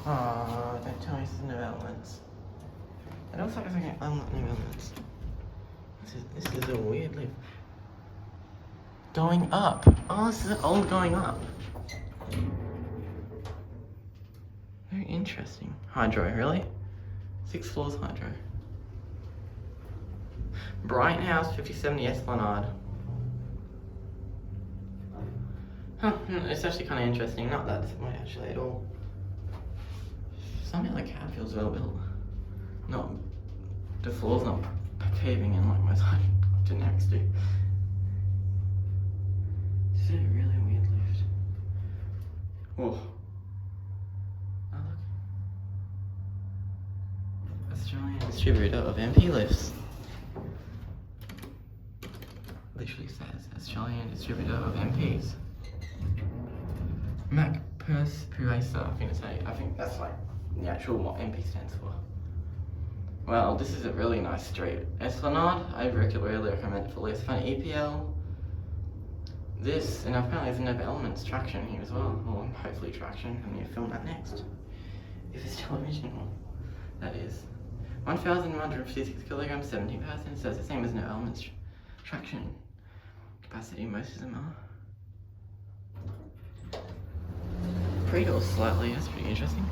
Oh, don't tell me this is new elements. It looks like it's okay. I'm not new elements. This is a weird lift. Going up. Oh, this is all going up. Very interesting. Hydro, really? 6 floors hydro. Brighton House, 5070 Esplanade. Huh, it's actually kind of interesting. Not that way actually at all. Somehow the cab feels well built. Not, the floor's not caving in like most generics do. This is a really weird lift. Whoa. Oh look. Australian distributor of MP lifts. Literally says Australian distributor of MPs. Mac Purse Puresa, I think that's like the actual what MP stands for. Well, this is a really nice street. Esplanade, I really recommend it for list. Fun EPL. This, and apparently there's another Elements traction here as well. Or hopefully traction, I'm going to film that next. If it's television, that is. 1,156 kilograms, 17%, so it's the same as no Elements traction capacity, most of them are. Pre-doors slightly, that's pretty interesting.